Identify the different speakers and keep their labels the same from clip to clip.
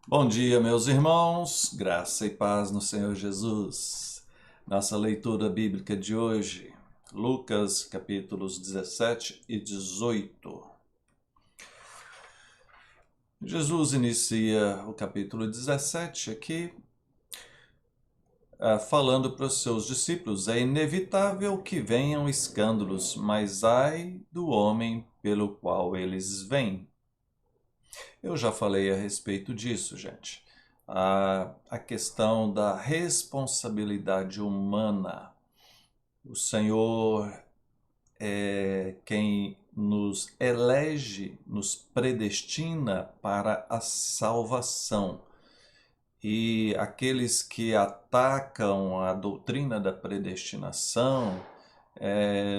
Speaker 1: Bom dia, meus irmãos, graça e paz no Senhor Jesus. Nossa leitura bíblica de hoje, Lucas capítulos 17 e 18. Jesus inicia o capítulo 17 aqui, falando para os seus discípulos: é inevitável que venham escândalos, mas ai do homem pelo qual eles vêm. Eu já falei a respeito disso, gente. A questão da responsabilidade humana. O Senhor é quem nos elege, nos predestina para a salvação. E aqueles que atacam a doutrina da predestinação,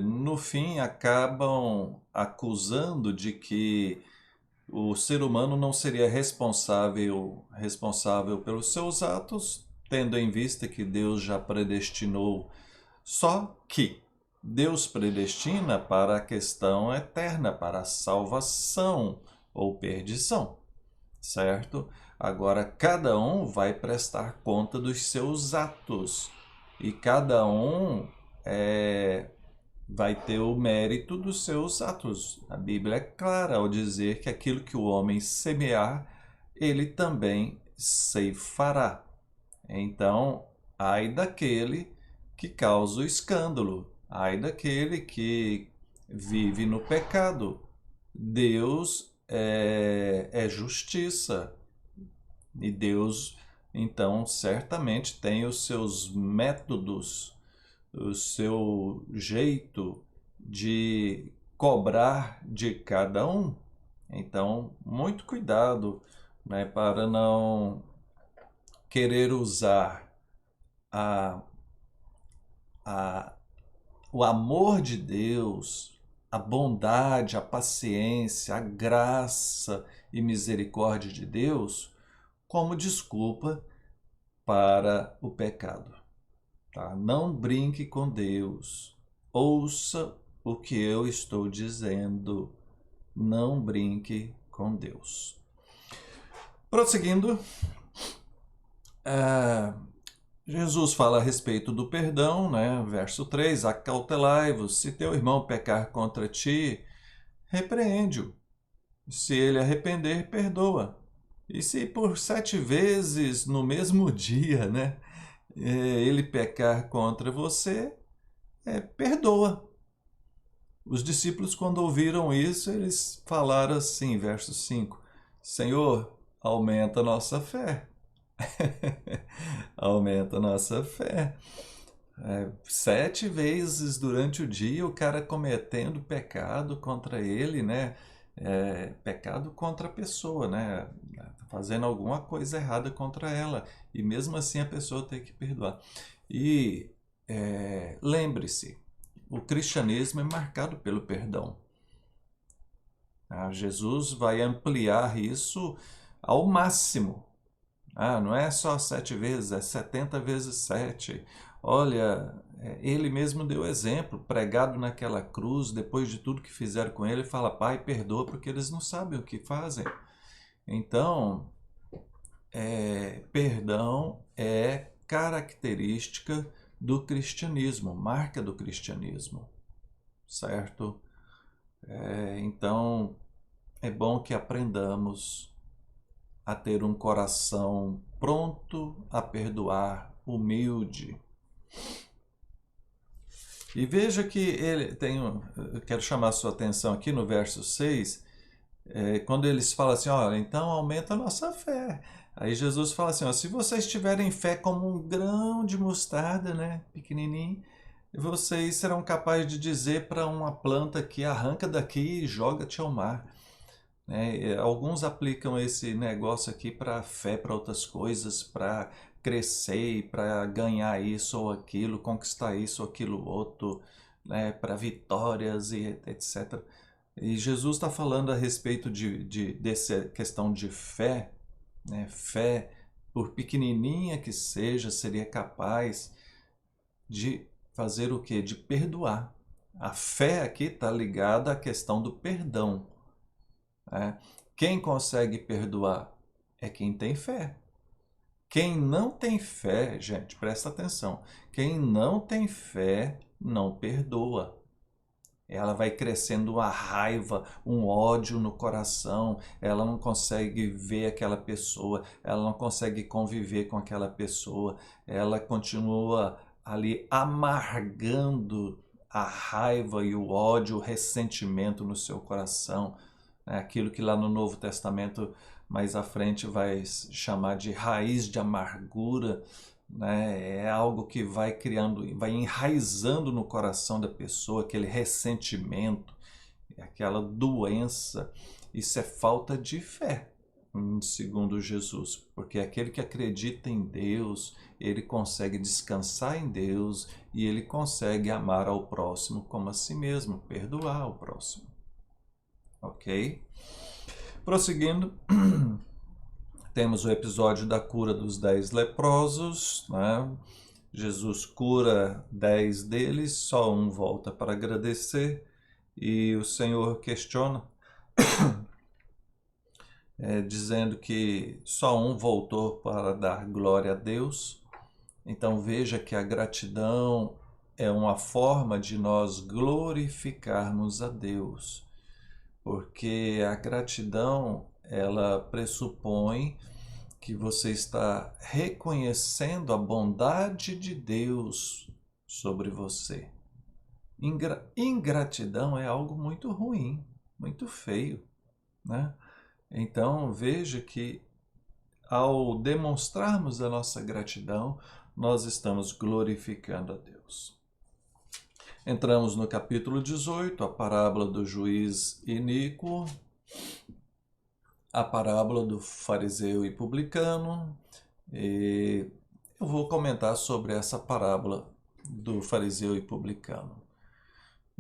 Speaker 1: no fim acabam acusando de que o ser humano não seria responsável pelos seus atos, tendo em vista que Deus já predestinou. Só que Deus predestina para a questão eterna, para a salvação ou perdição, certo? Agora, cada um vai prestar conta dos seus atos e cada um é, vai ter o mérito dos seus atos. A Bíblia é clara ao dizer que aquilo que o homem semear, ele também ceifará. Então, ai daquele que causa o escândalo, ai daquele que vive no pecado. Deus é justiça e Deus, então, certamente tem os seus métodos, o seu jeito de cobrar de cada um. Então, muito cuidado, né, para não querer usar a, a, o amor de Deus, a bondade, a paciência, a graça e misericórdia de Deus como desculpa para o pecado. Tá? Não brinque com Deus. Ouça o que eu estou dizendo. Não brinque com Deus. Prosseguindo, é, Jesus fala a respeito do perdão, né? Verso 3: acautelai-vos, se teu irmão pecar contra ti, repreende-o. Se ele arrepender, perdoa. E se por 7 vezes no mesmo dia, né, ele pecar contra você, perdoa. Os discípulos, quando ouviram isso, eles falaram assim, verso 5: Senhor, aumenta a nossa fé. Aumenta a nossa fé. 7 vezes durante o dia o cara cometendo pecado contra ele, né? Pecado contra a pessoa, né? Fazendo alguma coisa errada contra ela. E mesmo assim a pessoa tem que perdoar. E lembre-se, o cristianismo é marcado pelo perdão. Jesus vai ampliar isso ao máximo. Não é só 7 vezes, é 70 vezes 7. Olha, ele mesmo deu exemplo, pregado naquela cruz, depois de tudo que fizeram com ele, fala: Pai, perdoa, porque eles não sabem o que fazem. Então, perdão é característica do cristianismo, marca do cristianismo, certo? Então, é bom que aprendamos a ter um coração pronto a perdoar, humilde. E veja que ele tem, eu quero chamar a sua atenção aqui no verso 6, quando eles falam assim: olha, então aumenta a nossa fé. Aí Jesus fala assim: ó, se vocês tiverem fé como um grão de mostarda, né, pequenininho, vocês serão capazes de dizer para uma planta que arranca daqui e joga-te ao mar. Alguns aplicam esse negócio aqui para fé, para outras coisas, para crescer, para ganhar isso ou aquilo, conquistar isso ou aquilo outro, né, para vitórias e etc. E Jesus está falando a respeito dessa questão de fé, né? Fé, por pequenininha que seja, seria capaz de fazer o quê? De perdoar. A fé aqui está ligada à questão do perdão. Quem consegue perdoar? é quem tem fé. Quem não tem fé, gente, presta atenção, quem não tem fé não perdoa. Ela vai crescendo a raiva, um ódio no coração, ela não consegue ver aquela pessoa, ela não consegue conviver com aquela pessoa, ela continua ali amargando a raiva e o ódio, o ressentimento no seu coração. Aquilo que lá no Novo Testamento, mais à frente, vai chamar de raiz de amargura, né? É algo que vai criando, vai enraizando no coração da pessoa aquele ressentimento, aquela doença. Isso é falta de fé, segundo Jesus, porque aquele que acredita em Deus, ele consegue descansar em Deus e ele consegue amar ao próximo como a si mesmo, perdoar o próximo. Ok? Prosseguindo, temos o episódio da cura dos 10 leprosos, né? Jesus cura 10 deles, só um volta para agradecer e o Senhor questiona, dizendo que só um voltou para dar glória a Deus. Então veja que a gratidão é uma forma de nós glorificarmos a Deus, porque a gratidão ela pressupõe que você está reconhecendo a bondade de Deus sobre você. Ingratidão é algo muito ruim, muito feio, né? Então veja que ao demonstrarmos a nossa gratidão, nós estamos glorificando a Deus. Entramos no capítulo 18, a parábola do juiz iníquo, a parábola do fariseu e publicano. E eu vou comentar sobre essa parábola do fariseu e publicano.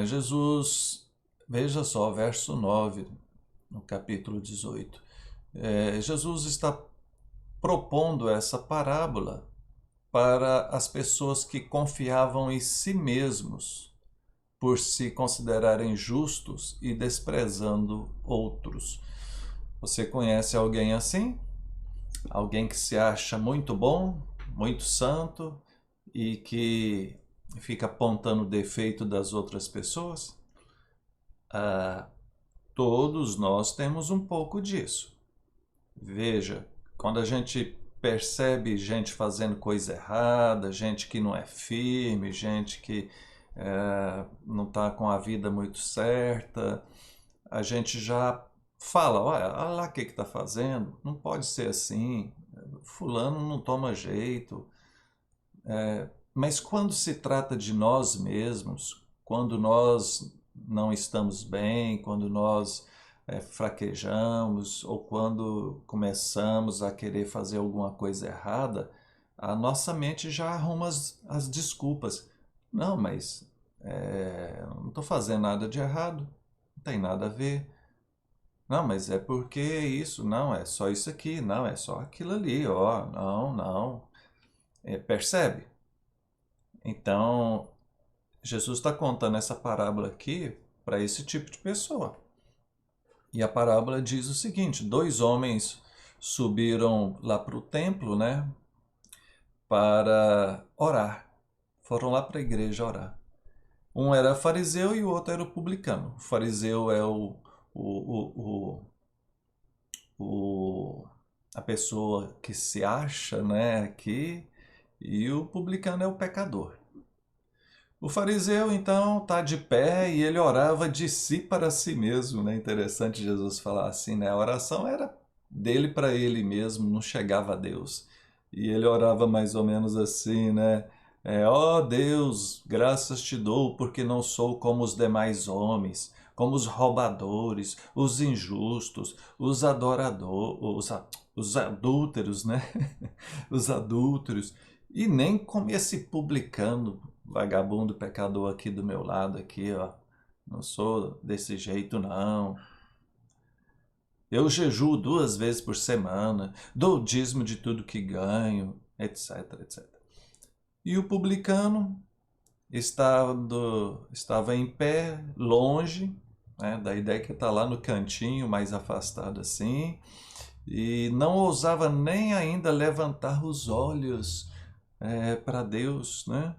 Speaker 1: Jesus, veja só, verso 9, no capítulo 18. Jesus está propondo essa parábola para as pessoas que confiavam em si mesmos, por se considerarem justos e desprezando outros. Você conhece alguém assim? Alguém que se acha muito bom, muito santo e que fica apontando o defeito das outras pessoas? Todos nós temos um pouco disso. Veja, quando a gente percebe gente fazendo coisa errada, gente que não é firme, gente que não está com a vida muito certa, a gente já fala, olha lá o que está fazendo, não pode ser assim, fulano não toma jeito. Mas quando se trata de nós mesmos, quando nós não estamos bem, quando nós fraquejamos ou quando começamos a querer fazer alguma coisa errada, a nossa mente já arruma as desculpas. Não, mas não estou fazendo nada de errado, não tem nada a ver. Não, mas é porque isso, não, é só isso aqui, não, é só aquilo ali, ó, não, não. Percebe? Então, Jesus está contando essa parábola aqui para esse tipo de pessoa. E a parábola diz o seguinte: 2 homens subiram lá para o templo, né, para orar. Foram lá para a igreja orar. Um era fariseu e o outro era o publicano. O fariseu é a pessoa que se acha, né, aqui, e o publicano é o pecador. O fariseu, então, está de pé e ele orava de si para si mesmo, né? Interessante Jesus falar assim, né? A oração era dele para ele mesmo, não chegava a Deus. E ele orava mais ou menos assim, né? Ó Deus, graças te dou porque não sou como os demais homens, como os roubadores, os injustos, os adoradores, os adúlteros, né? Os adúlteros, e nem como esse publicano, vagabundo pecador aqui do meu lado aqui, ó. Não sou desse jeito, não. Eu jejuo 2 vezes por semana, dou dízimo de tudo que ganho, etc, etc. E o publicano estava em pé, longe, né, da ideia que está lá no cantinho, mais afastado assim, e não ousava nem ainda levantar os olhos para Deus, né?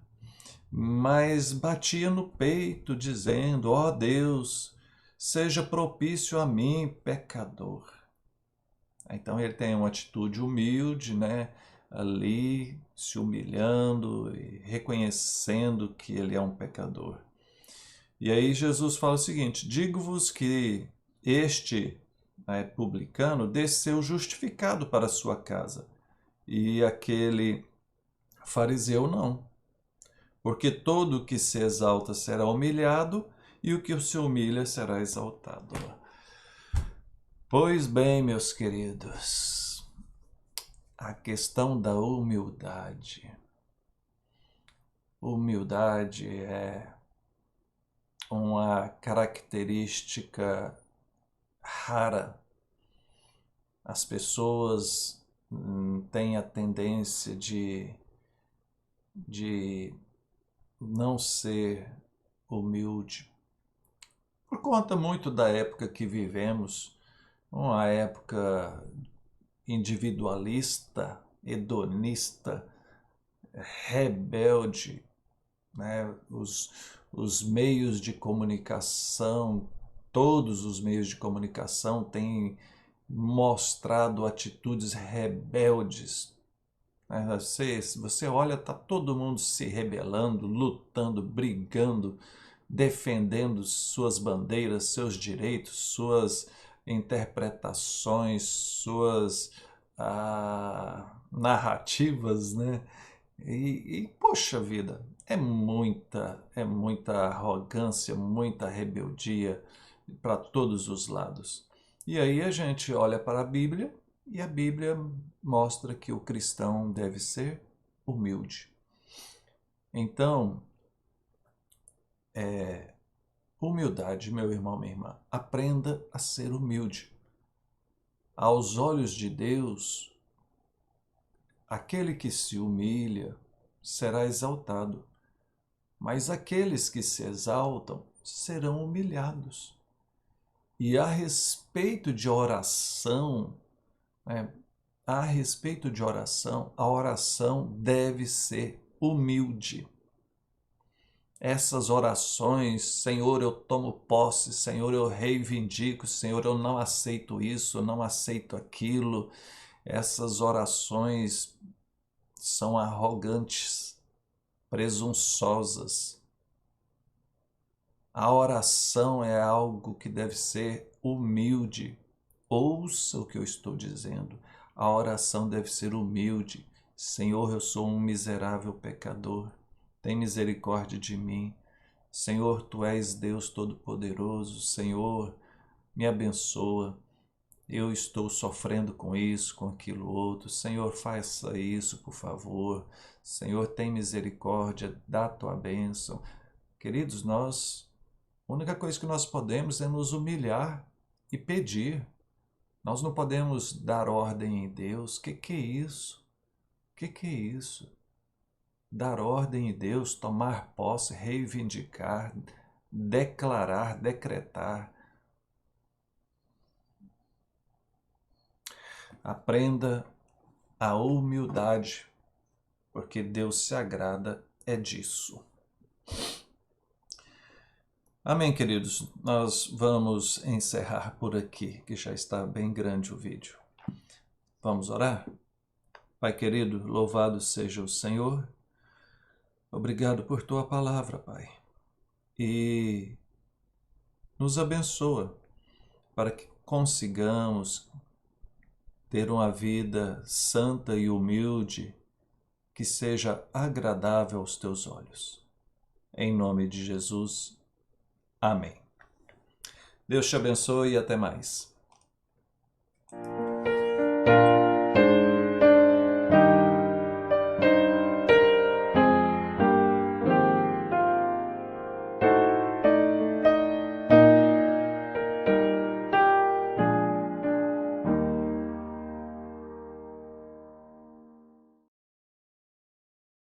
Speaker 1: Mas batia no peito, dizendo: ó Deus, seja propício a mim, pecador. Então ele tem uma atitude humilde, né? Ali se humilhando e reconhecendo que ele é um pecador. E aí Jesus fala o seguinte: digo-vos que este publicano desceu justificado para a sua casa, e aquele fariseu não. Porque todo o que se exalta será humilhado, e o que se humilha será exaltado. Pois bem, meus queridos, a questão da humildade. Humildade é uma característica rara. As pessoas têm a tendência de não ser humilde. Por conta muito da época que vivemos, uma época individualista, hedonista, rebelde, né? Os meios de comunicação, todos os meios de comunicação têm mostrado atitudes rebeldes. Né? Você olha, está todo mundo se rebelando, lutando, brigando, defendendo suas bandeiras, seus direitos, suas interpretações, suas narrativas, né? Poxa vida, é muita arrogância, muita rebeldia para todos os lados. E aí a gente olha para a Bíblia e a Bíblia mostra que o cristão deve ser humilde. Então, humildade, meu irmão, minha irmã, aprenda a ser humilde. Aos olhos de Deus, aquele que se humilha será exaltado, mas aqueles que se exaltam serão humilhados. E a respeito de oração, né, a oração deve ser humilde. Essas orações, Senhor, eu tomo posse, Senhor, eu reivindico, Senhor, eu não aceito isso, eu não aceito aquilo. Essas orações são arrogantes, presunçosas. A oração é algo que deve ser humilde. Ouça o que eu estou dizendo. A oração deve ser humilde. Senhor, eu sou um miserável pecador. Tem misericórdia de mim. Senhor, Tu és Deus Todo-Poderoso. Senhor, me abençoa. Eu estou sofrendo com isso, com aquilo outro. Senhor, faça isso, por favor. Senhor, tem misericórdia, dá Tua bênção. Queridos, a única coisa que nós podemos é nos humilhar e pedir. Nós não podemos dar ordem em Deus. Que é isso? Que é isso? Dar ordem em Deus, tomar posse, reivindicar, declarar, decretar. Aprenda a humildade, porque Deus se agrada disso. Amém, queridos. Nós vamos encerrar por aqui, que já está bem grande o vídeo. Vamos orar? Pai querido, louvado seja o Senhor. Obrigado por Tua palavra, Pai. E nos abençoa para que consigamos ter uma vida santa e humilde que seja agradável aos Teus olhos. Em nome de Jesus. Amém. Deus te abençoe e até mais.